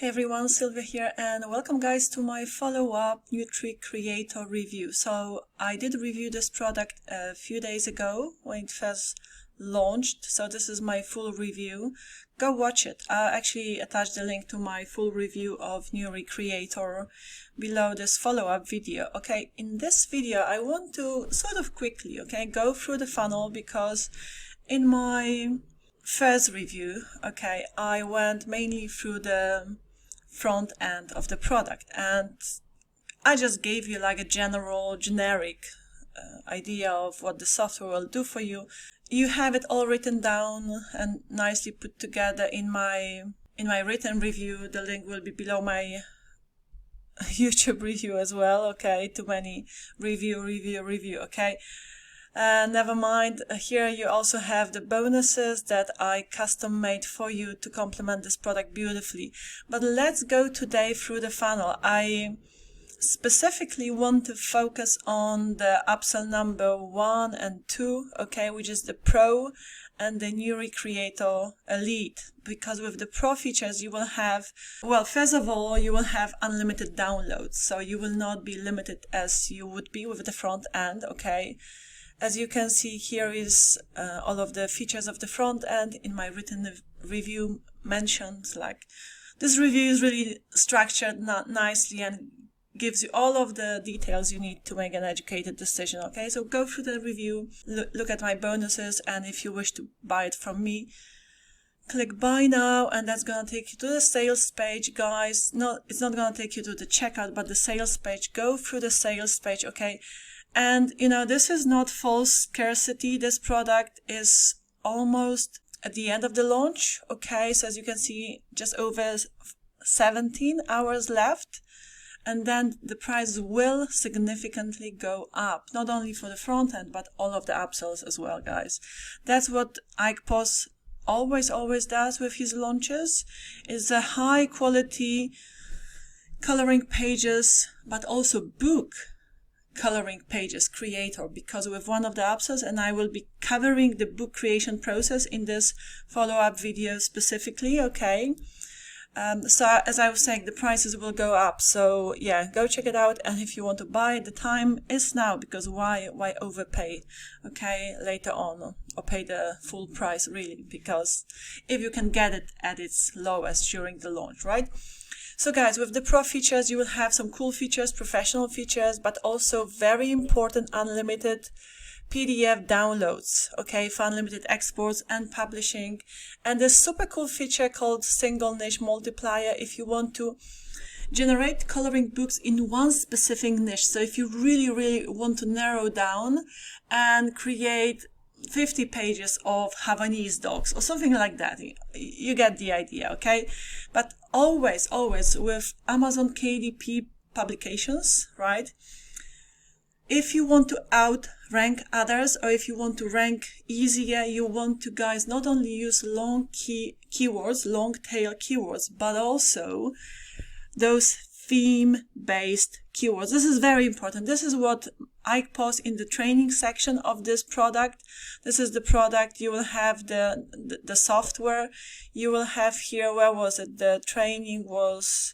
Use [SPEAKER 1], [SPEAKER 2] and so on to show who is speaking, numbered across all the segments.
[SPEAKER 1] Hey everyone, Sylwia here, and welcome guys to my follow-up Nurie Creator review. So I did review this product a few days ago when it first launched, so this is my full review. Go watch it. I'll actually attach the link to my full review of Nurie Creator below this follow-up video. Okay, in this video I want to sort of quickly, go through the funnel, because in my first review, I went mainly through the front end of the product, and I just gave you like a generic idea of what the software will do for you. You have it all written down and nicely put together in my written review. The link will be below my YouTube review as well. Too many review. Never mind, here you also have the bonuses that I custom made for you to complement this product beautifully. But let's go today through the funnel. I specifically want to focus on the upsell number 1 and 2, which is the Pro and the Nurie Creator Elite. Because with the Pro features you will have, well, first of all, you will have unlimited downloads, so you will not be limited as you would be with the front end, As you can see, here is all of the features of the front end in my written review mentioned. Like, this review is really structured nicely and gives you all of the details you need to make an educated decision. So go through the review, look at my bonuses, and if you wish to buy it from me, click buy now, and that's gonna take you to the sales page, guys. No, it's not gonna take you to the checkout, but the sales page. Go through the sales page, And, this is not false scarcity. This product is almost at the end of the launch, So as you can see, just over 17 hours left. And then the price will significantly go up, not only for the front end, but all of the upsells as well, guys. That's what IKPOS always does with his launches. It's a high quality coloring pages, but also book coloring pages creator, because with one of the upsells, and I will be covering the book creation process in this follow-up video specifically, So as I was saying, the prices will go up, so yeah, go check it out. And if you want to buy, the time is now, because why overpay, later on, or pay the full price really, because if you can get it at its lowest during the launch, right? So guys, with the Pro features, you will have some cool features, professional features, but also very important unlimited PDF downloads, for unlimited exports and publishing. And this super cool feature called Single Niche Multiplier, if you want to generate coloring books in one specific niche. So if you really want to narrow down and create 50 pages of Havanese dogs or something like that, you get the idea, But always with Amazon KDP publications, right? If you want to outrank others, or if you want to rank easier, you want to, guys, not only use long tail keywords, but also those theme-based keywords. This is very important. This is what I post in the training section of this product. This is the product. You will have the software. You will have here, where was it? The training was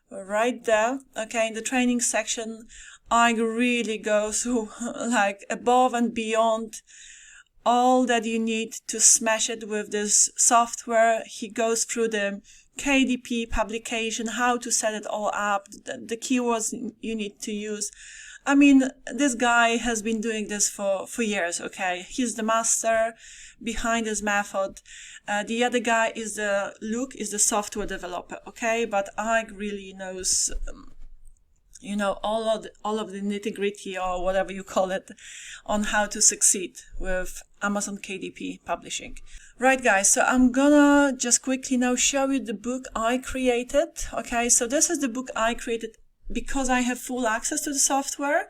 [SPEAKER 1] right there. In the training section, I really go through like above and beyond all that you need to smash it with this software. He goes through the KDP publication, how to set it all up, the keywords you need to use. I mean, this guy has been doing this for years, He's the master behind this method. The other guy is Luke, is the software developer, But Ike really knows, all of the nitty-gritty, or whatever you call it, on how to succeed with Amazon KDP publishing. Right, guys, so I'm gonna just quickly now show you the book I created. So this is the book I created because I have full access to the software.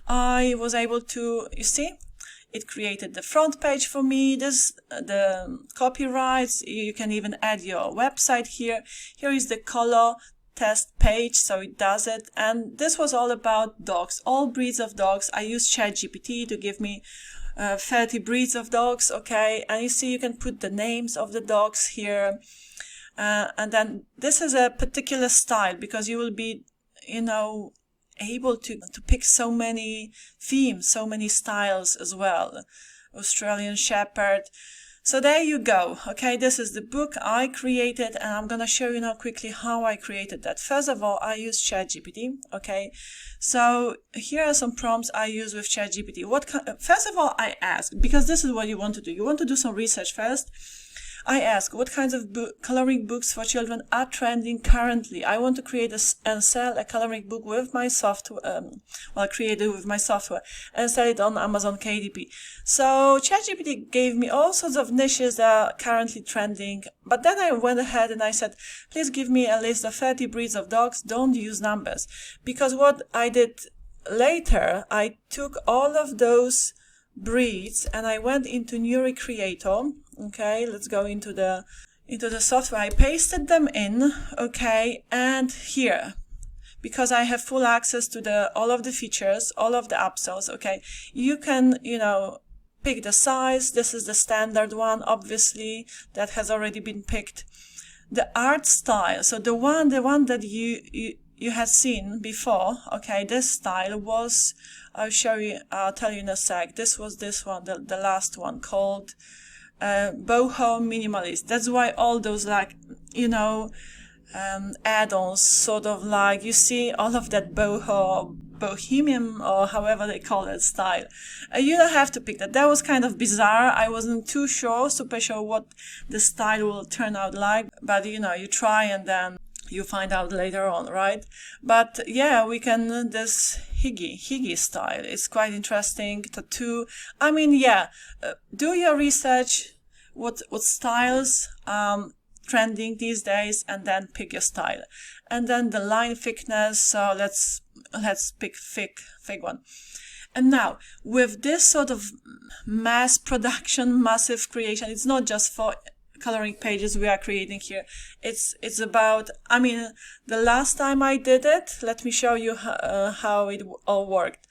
[SPEAKER 1] I was able to, you see, it created the front page for me, the copyrights. You can even add your website here. Here is the color test page, so it does it. And this was all about dogs, all breeds of dogs. I used ChatGPT to give me 30 breeds of dogs, and you see you can put the names of the dogs here. And then this is a particular style because you will be, able to pick so many themes, so many styles as well. Australian Shepherd. So there you go. Okay, this is the book I created, and I'm gonna show you now quickly how I created that. First of all, I use ChatGPT. Okay, so here are some prompts I use with ChatGPT. First of all, I ask, because this is what you want to do. You want to do some research first. I ask, what kinds of coloring books for children are trending currently? I want to create and sell a coloring book with my software, created with my software, and sell it on Amazon KDP. So ChatGPT gave me all sorts of niches that are currently trending, but then I went ahead and I said, please give me a list of 30 breeds of dogs, don't use numbers. Because what I did later, I took all of those breeds and I went into Nurie Creator. Okay, let's go into the software. I pasted them in, okay, and here, because I have full access to all of the features, all of the upsells, okay, you can, pick the size. This is the standard one, obviously, that has already been picked. The art style, so the one that you had seen before, okay, this style was, I'll tell you in a sec, this was this one, the last one, called boho minimalist. That's why all those add-ons, sort of like, you see all of that bohemian, or however they call it, style. You don't have to pick that. That was kind of bizarre. I wasn't super sure what the style will turn out like, but you try and then you find out later on, right? But yeah, we can, this Higgy style is quite interesting. Tattoo. I mean, yeah, do your research, what styles trending these days, and then pick your style. And then the line thickness, so let's pick thick one. And now, with this sort of mass production, massive creation, it's not just for coloring pages we are creating here. It's about, the last time I did it, let me show you how it all worked.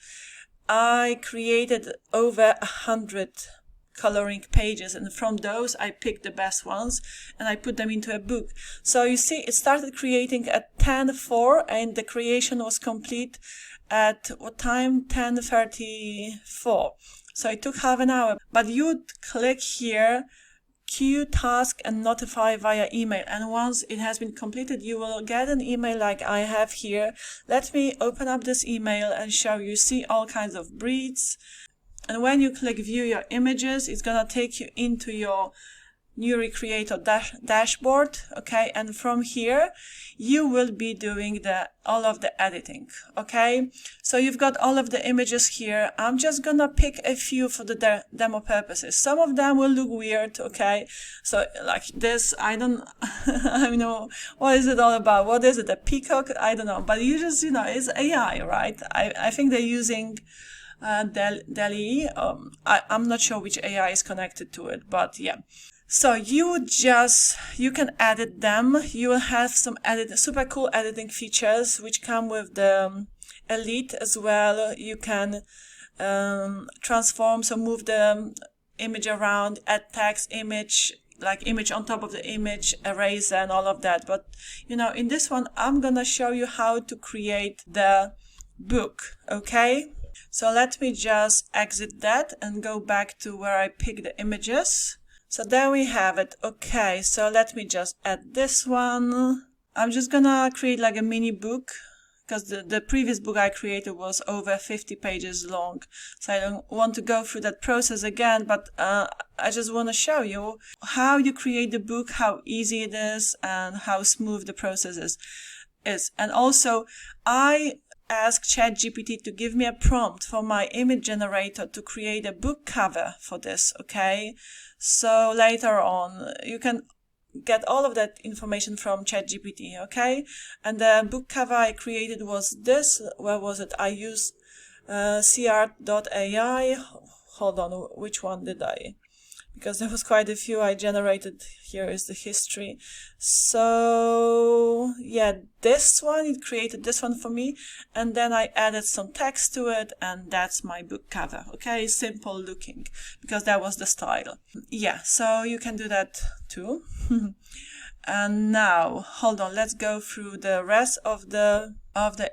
[SPEAKER 1] I created over 100 coloring pages, and from those I picked the best ones and I put them into a book. So you see, it started creating at 10:04 and the creation was complete at what time? 10:34. So it took half an hour. But you'd click here, queue task and notify via email, and once it has been completed you will get an email like I have here. Let me open up this email and show you. See all kinds of breeds, and when you click view your images, it's gonna take you into your Nurie Creator dashboard, okay, and from here you will be doing all of the editing, okay. So you've got all of the images here. I'm just gonna pick a few for the demo purposes. Some of them will look weird, okay, so like this, I don't I know what is it all about. What is it, a peacock? I don't know, but you just, it's AI, right? I think they're using DALL-E. I'm not sure which AI is connected to it, but yeah. So you can edit them. You will have some super cool editing features which come with the Elite as well. You can transform, so move the image around, add text, image on top of the image, erase and all of that. But in this one I'm gonna show you how to create the book, okay? So let me just exit that and go back to where I picked the images. So there we have it. Okay, so let me just add this one. I'm just gonna create like a mini book, because the previous book I created was over 50 pages long. So I don't want to go through that process again, but I just want to show you how you create the book, how easy it is, and how smooth the process is. And also, I ask ChatGPT to give me a prompt for my image generator to create a book cover for this, okay? So later on, you can get all of that information from ChatGPT, okay? And the book cover I created was this. Where was it? I used crart.ai. Hold on, which one did I? Because there was quite a few I generated. Here is the history. So yeah, this one, it created this one for me, and then I added some text to it, and that's my book cover, okay? Simple looking, because that was the style. Yeah, so you can do that too. And now, hold on, let's go through the rest of the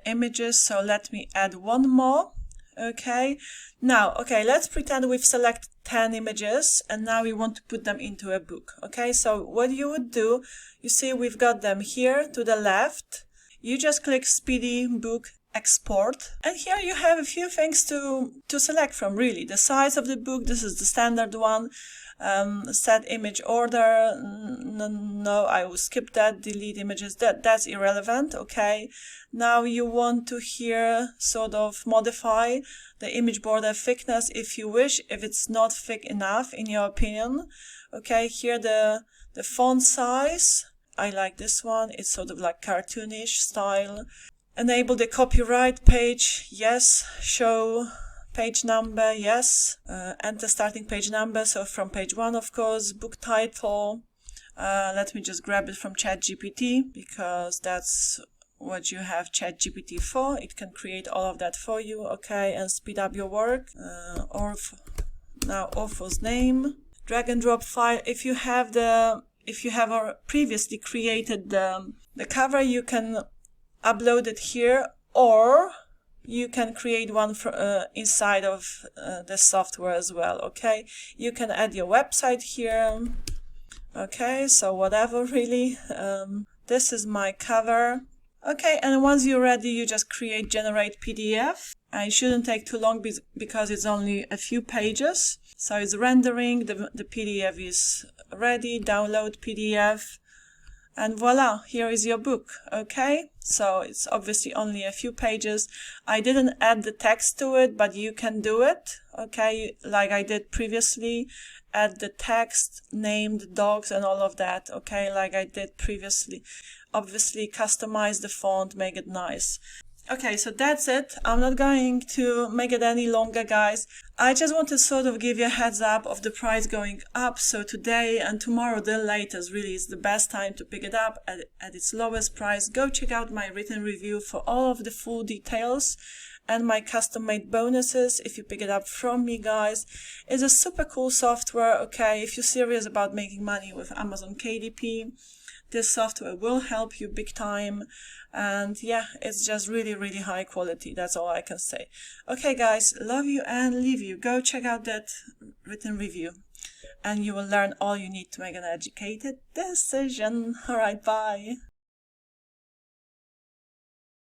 [SPEAKER 1] images. So let me add one more. Okay, now, let's pretend we've selected 10 images and now we want to put them into a book. Okay, so what you would do, you see we've got them here to the left. You just click Speedy Book Export, and here you have a few things to select from, really. The size of the book, this is the standard one. Set image order, no, I will skip that. Delete images, that's irrelevant. Okay, now you want to here sort of modify the image border thickness if you wish, if it's not thick enough in your opinion. Okay, here the font size, I like this one, it's sort of like cartoonish style. Enable the copyright page, yes. Show page number, yes. Enter starting page number, so from page 1, of course. Book title, let me just grab it from ChatGPT, because that's what you have ChatGPT for. It can create all of that for you, okay, and speed up your work. Now author's name, drag and drop file. If you have previously created the cover, you can upload it here, or you can create one inside of the software as well. Okay, you can add your website here. Okay, so whatever, really. This is my cover. Okay, and once you're ready, you just generate PDF. It shouldn't take too long because it's only a few pages. So it's rendering, the PDF is ready. Download PDF. And voila, here is your book. Okay, so it's obviously only a few pages. I didn't add the text to it, but you can do it. Okay, like I did previously. Add the text, name the dogs and all of that. Okay, like I did previously. Obviously customize the font, make it nice. Okay, so that's it. I'm not going to make it any longer, guys. I just want to sort of give you a heads up of the price going up. So today and tomorrow, the latest, really is the best time to pick it up at its lowest price. Go check out my written review for all of the full details and my custom-made bonuses if you pick it up from me, guys. It's a super cool software, okay? If you're serious about making money with Amazon KDP, this software will help you big time. And yeah, it's just really, really high quality. That's all I can say. Okay, guys, love you and leave you. Go check out that written review and you will learn all you need to make an educated decision. All right, bye.